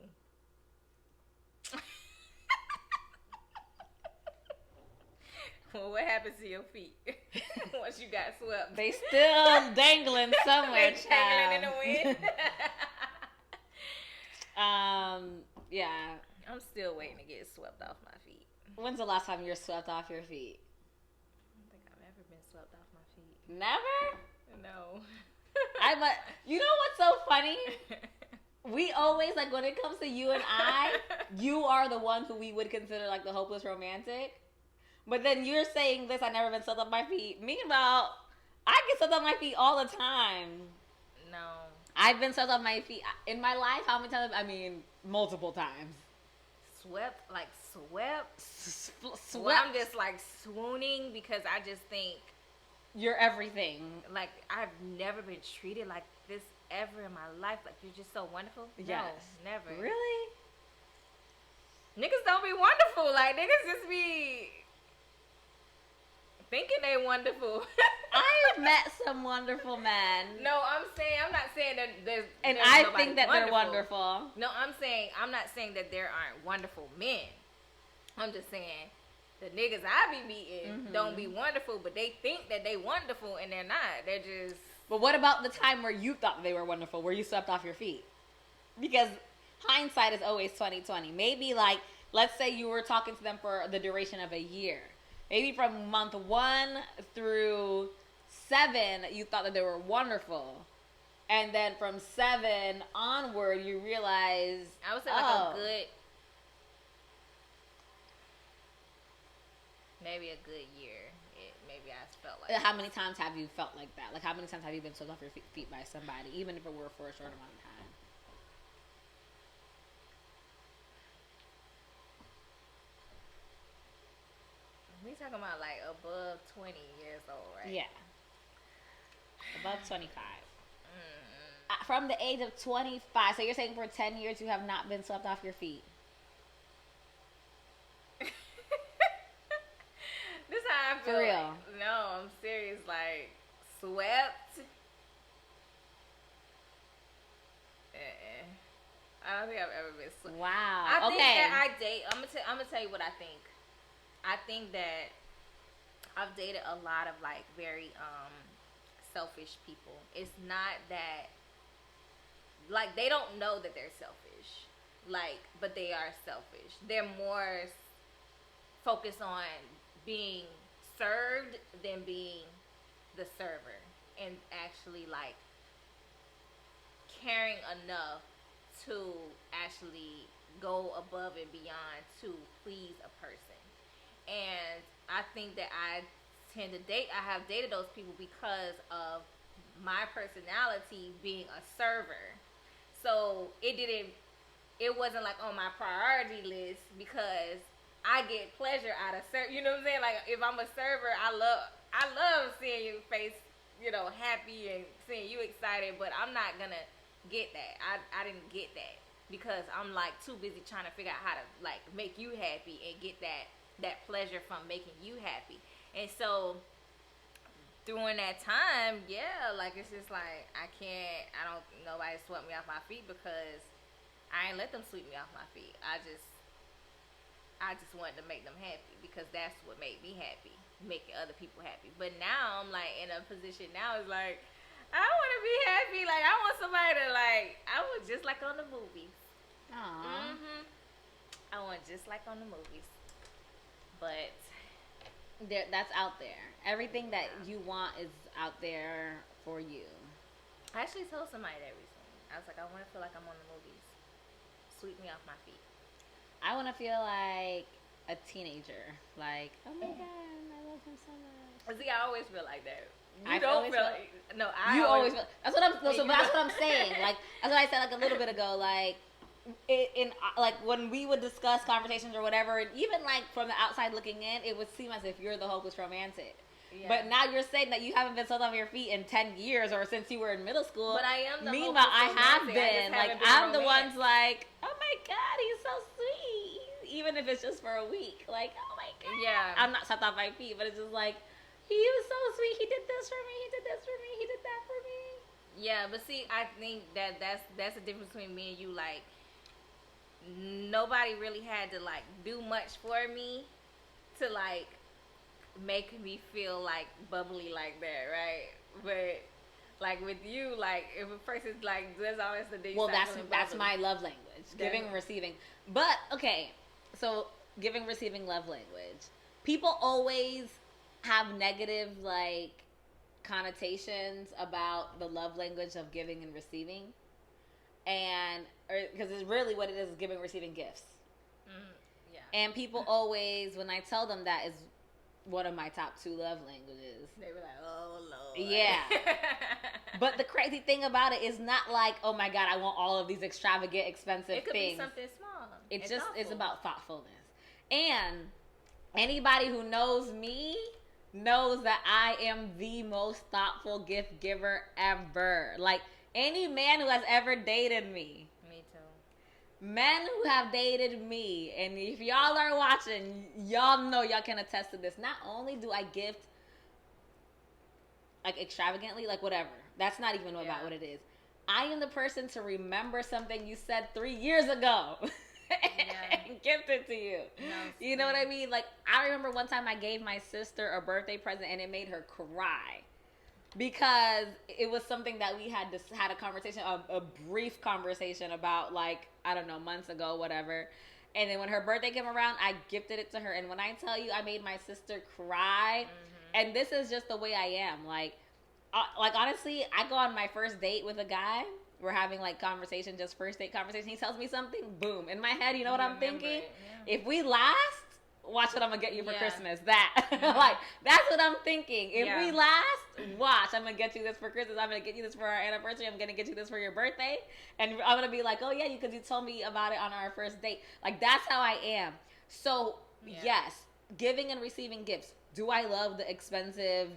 Well, what happens to your feet once you got swept? They still dangling somewhere. They dangling in the wind. Yeah. I'm still waiting to get swept off my feet. When's the last time you're swept off your feet? I don't think I've ever been swept off my feet. Never? No. You know what's so funny? We always, like, when it comes to you and I, you are the one who we would consider, like, the hopeless romantic. But then you're saying this, I've never been swept off my feet. Meanwhile, I get swept off my feet all the time. No. I've been swept off my feet. In my life, how many times? I mean, multiple times. Swept? Like, swept? Swept. Well, I'm just, like, swooning because I just think, you're everything. like, I've never been treated like this ever in my life. Like, you're just so wonderful. Yes. No, never. Really? Niggas don't be wonderful. Like, niggas just be thinking they wonderful. I've met some wonderful men. No, I'm not saying that there's And there's I nobody think that they're wonderful. No, I'm not saying that there aren't wonderful men. I'm just saying the niggas I be meeting don't be wonderful, but they think that they wonderful and they're not. They're just. But what about the time where you thought they were wonderful, where you swept off your feet? Because hindsight is always 20/20. Maybe, like, let's say you were talking to them for the duration of a year. Maybe from month 1 through 7, you thought that they were wonderful. And then from 7 onward, you realize, I would say like a good, maybe a good year. Maybe I felt like. How many times have you felt like that? Like, how many times have you been swept off your feet by somebody, even if it were for a short amount of time? We talking about like above 20 years old, right? Yeah. Above 25. From the age of 25. So you're saying for 10 years you have not been swept off your feet? This is how I feel. For real? Like, no, I'm serious. Like, swept. I don't think I've ever been swept. Wow. I think that I date. I'm gonna tell you what I think. I think that I've dated a lot of like very selfish people. It's not that like they don't know that they're selfish, like, but they are selfish. They're more focused on being served than being the server, and actually like caring enough to actually go above and beyond to please a person. And I think that I have dated those people because of my personality being a server. So it wasn't like on my priority list, because I get pleasure out of you know what I'm saying? Like, if I'm a server, I love seeing your face, happy, and seeing you excited, but I'm not gonna get that. I didn't get that because I'm like too busy trying to figure out how to like make you happy and get that pleasure from making you happy. And so during that time, yeah, like it's just like nobody swept me off my feet because I ain't let them sweep me off my feet. I just wanted to make them happy because that's what made me happy, making other people happy. But now I'm like in a position now, it's like I want to be happy. Like, I want somebody to, like, I want just like on the movies. Aww. I want just like on the movies. But that's out there. Everything that you want is out there for you. I actually told somebody that recently. I was like, I want to feel like I'm on the movies. Sweep me off my feet. I want to feel like a teenager. Like, oh my God, I love him so much. See, I always feel like that. You don't feel like, no, you always feel, that's what I'm saying. Like, that's what I said like a little bit ago. Like, like when we would discuss conversations or whatever, and even like from the outside looking in, it would seem as if you're the hopeless romantic. Yeah. But now you're saying that you haven't been swept off your feet in 10 years or since you were in middle school. But I am the Meanwhile, I have been. Like, I'm the one's like, oh my God, he's so sweet. Even if it's just for a week. Like, oh my God. Yeah. I'm not swept off my feet, but it's just like, he was so sweet. He did this for me. He did this for me. He did that for me. Yeah, but see, I think that's the difference between me and you. Like, nobody really had to like do much for me to like make me feel like bubbly like that, right? But like with you, like if a person's like, there's always the day. Well, that's my love language, giving and receiving. But okay, so giving, receiving, love language. People always have negative like connotations about the love language of giving and receiving, and because it's really what it is giving, receiving gifts. Yeah. And people always, when I tell them that is one of my top 2 love languages, they were like, oh Lord. Yeah. But the crazy thing about it is not like, oh my God, I want all of these extravagant, expensive things. It could be something small. It's just thoughtful. It's about thoughtfulness. And anybody who knows me knows that I am the most thoughtful gift giver ever. Like, any man who has ever dated me. Me too. Men who have dated me, and if y'all are watching, y'all know, y'all can attest to this. Not only do I gift, like, extravagantly, like, whatever. That's not even about what it is. I am the person to remember something you said 3 years ago. And gift it to you. No, you know what I mean? Like, I remember one time I gave my sister a birthday present and it made her cry because it was something that we had a conversation, a brief conversation about, like, I don't know, months ago, whatever. And then when her birthday came around, I gifted it to her. And when I tell you I made my sister cry, and this is just the way I am. Like, like honestly, I go on my first date with a guy. We're having like conversation, just first date conversation. He tells me something, boom, in my head. You know what I'm thinking? Yeah. If we last, watch what I'm gonna get you for Christmas. That like that's what I'm thinking. If we last, watch, I'm gonna get you this for Christmas. I'm gonna get you this for our anniversary. I'm gonna get you this for your birthday, and I'm gonna be like, oh yeah, because you told me about it on our first date. Like that's how I am. So yes, giving and receiving gifts. Do I love the expensive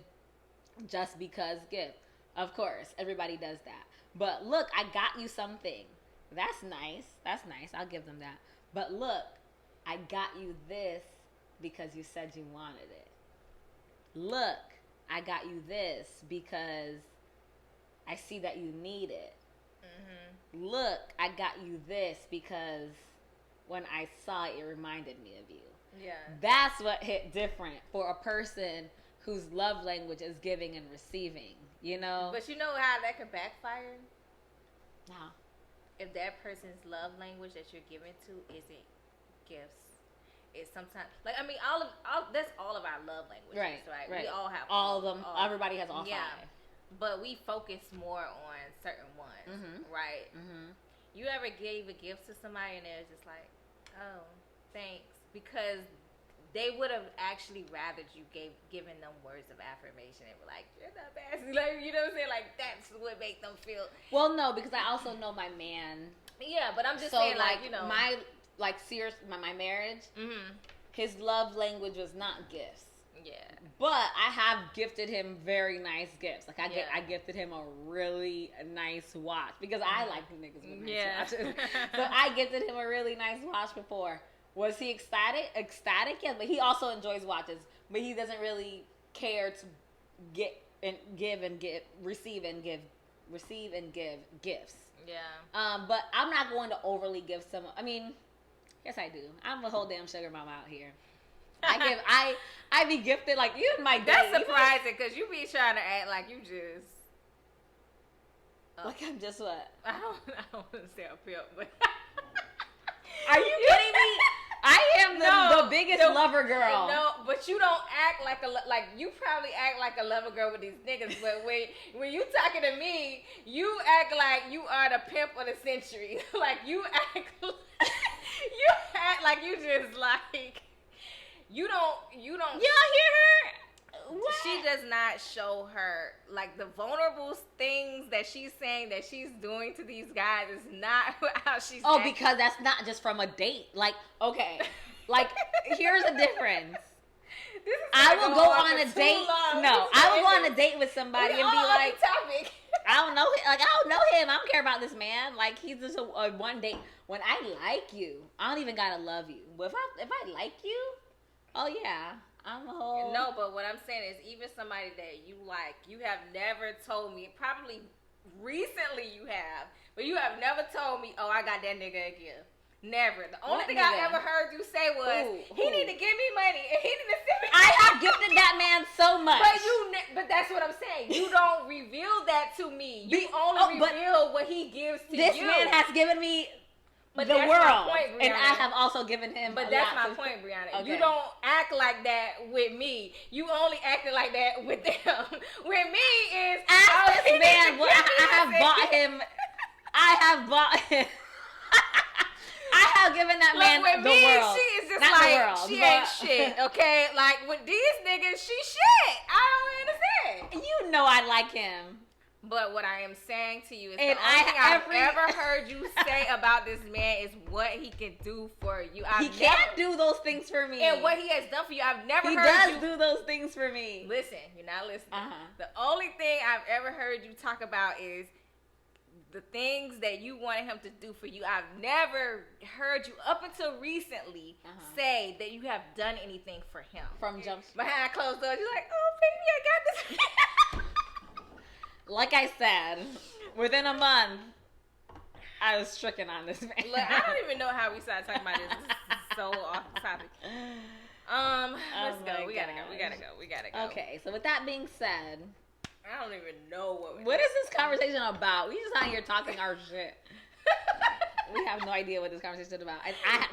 just because gift? Of course, everybody does that. But look, I got you something. That's nice. That's nice. I'll give them that. But look, I got you this because you said you wanted it. Look, I got you this because I see that you need it. Mm-hmm. Look, I got you this because when I saw it, it reminded me of you. Yeah. That's what hit different for a person whose love language is giving and receiving, you know? But you know how that could backfire? How? If that person's love language that you're giving to isn't gifts, it's sometimes, like, I mean, all that's all of our love languages, right? We all have all of them. Everybody has all five. But we focus more on certain ones, right? Mm-hmm. You ever gave a gift to somebody and they're just like, oh, thanks. Because they would have actually rathered you given them words of affirmation and were like, you're the best. Like, you know what I'm saying? Like, that's what make them feel. Well, no, because I also know my man. Yeah, but I'm just saying, like, you know. My, like, serious, my marriage, his love language was not gifts. Yeah. But I have gifted him very nice gifts. Like, I gifted him a really nice watch. Because I like niggas with nice watches. So I gifted him a really nice watch before. Was he ecstatic? Ecstatic, yes, but he also enjoys watches. But he doesn't really care to receive and give gifts. Yeah. But I'm not going to overly give someone. I mean, yes, I do. I'm a whole damn sugar mama out here. I be gifted like even my date. That's surprising because you be trying to act like you just. Like I'm just what? I don't want to say a pimp, but. Are you kidding me? I am the biggest lover girl. No, but you don't act like you probably act like a lover girl with these niggas. But when you talking to me, you act like you are the pimp of the century. Like you act like you just like you don't. Y'all hear her? What? She does not show her, like, the vulnerable things that she's saying that she's doing to these guys is not how she's acting. Because that's not just from a date. Like, okay. Like, here's the difference. I will go on a date. No, I will go on a date with somebody and be like, I don't know. Like, I don't know him. I don't care about this man. Like, he's just a one date. When I like you, I don't even gotta love you. But if I like you, oh yeah. I'm a whole... No, but what I'm saying is even somebody that you like, you have never told me, probably recently you have, but you have never told me, oh, I got that nigga a gift. Never. The only thing I ever heard you say was, he need to give me money and he need to send me money. I have gifted that man so much. But that's what I'm saying. You don't reveal that to me. You only reveal what he gives to you. This man has given me... But the world, point, and I have also given him. But that's my point, Brianna. Okay. You don't act like that with me. You only acted like that with them. With me is ask this man. Well, I have bought him. I have given that man with the me, world. She is just not like the world, she ain't shit. Okay, like with these niggas, she shit. I don't understand. You know I like him. But what I am saying to you is the only thing I've ever heard you say about this man is what he can do for you. He can't do those things for me. And what he has done for you, I've never heard you. He does do those things for me. Listen, you're not listening. The only thing I've ever heard you talk about is the things that you wanted him to do for you. I've never heard you, up until recently, say that you have done anything for him. From jumps. Behind closed doors, you're like, oh, baby, I got this. Like I said, within a month, I was stricken on this man. Look, I don't even know how we started talking about this. This is so off topic. Let's go. We gotta go. Okay, so with that being said, I don't even know what is this conversation about? We just out here talking our shit. We have no idea what this conversation is about.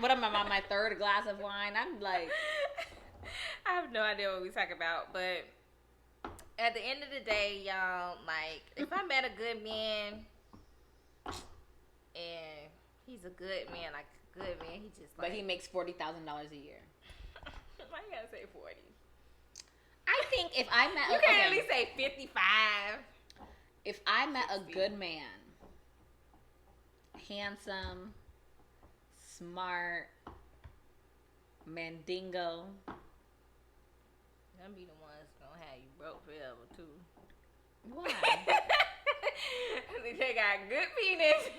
What am I on my third glass of wine? I'm like, I have no idea what we talk about, but At the end of the day, y'all, like, if I met a good man and he's a good man, like, good man, he just like. But he makes $40,000 a year. Why you gotta say 40? I think if I met, you can at least say 55. If I met a good man, handsome, smart, mandingo. Them be the ones gonna have you broke forever too. Why? They got good penis.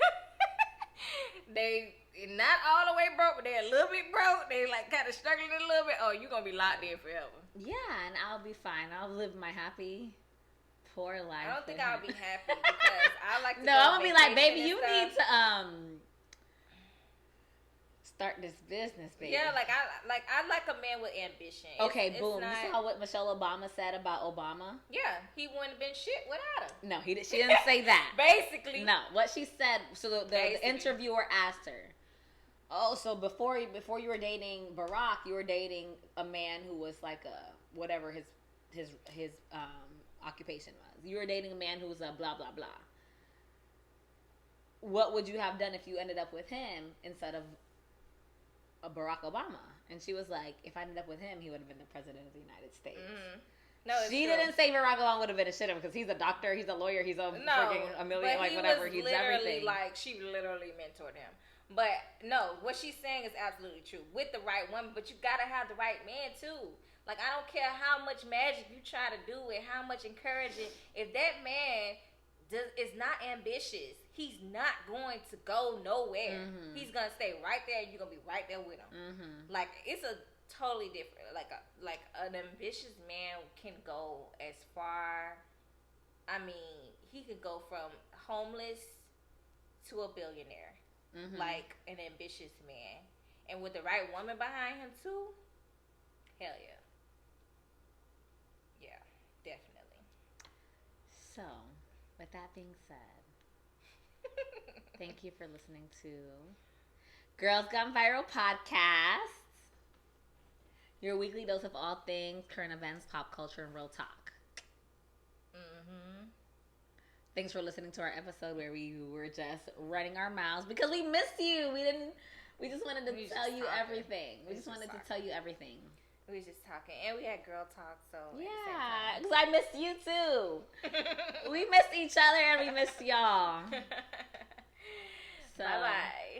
They not all the way broke, but they're a little bit broke. They like kind of struggling a little bit. Oh, you gonna be locked in forever. Yeah, and I'll be fine. I'll live my happy, poor life. I don't think I'll be happy because I like to. No, I'm gonna be like, baby, you need to start this business, baby. Yeah, I like a man with ambition. Okay, boom. You saw what Michelle Obama said about Obama? Yeah, he wouldn't have been shit without her. No, she didn't say that. Basically. No, what she said, so the interviewer asked her, oh, so before you were dating Barack, you were dating a man who was like a, whatever his occupation was. You were dating a man who was a blah, blah, blah. What would you have done if you ended up with him instead of a Barack Obama? And she was like, if I ended up with him, he would have been the president of the United States. Mm-hmm. No, she didn't say Barack Obama would have been a shitter because he's a doctor, he's a lawyer, he's a freaking a million, like whatever, he's everything. Like she literally mentored him. But no, what she's saying is absolutely true. With the right woman, but you gotta have the right man too. Like I don't care how much magic you try to do and how much encouraging. If that man is not ambitious, he's not going to go nowhere. Mm-hmm. He's gonna stay right there, and you're gonna be right there with him. Mm-hmm. Like it's a totally different. Like an ambitious man can go as far. I mean, he could go from homeless to a billionaire. Mm-hmm. Like an ambitious man, and with the right woman behind him too. Hell yeah. Yeah, definitely. So, with that being said, thank you for listening to Girls Gone Viral Podcast, your weekly dose of all things, current events, pop culture, and real talk. Mm-hmm. Thanks for listening to our episode where we were just running our mouths because we missed you. We just wanted to tell you everything. We just wanted to tell you everything. We was just talking, and we had girl talk, so yeah, because I missed you too. We missed each other, and we missed y'all. So. Bye bye.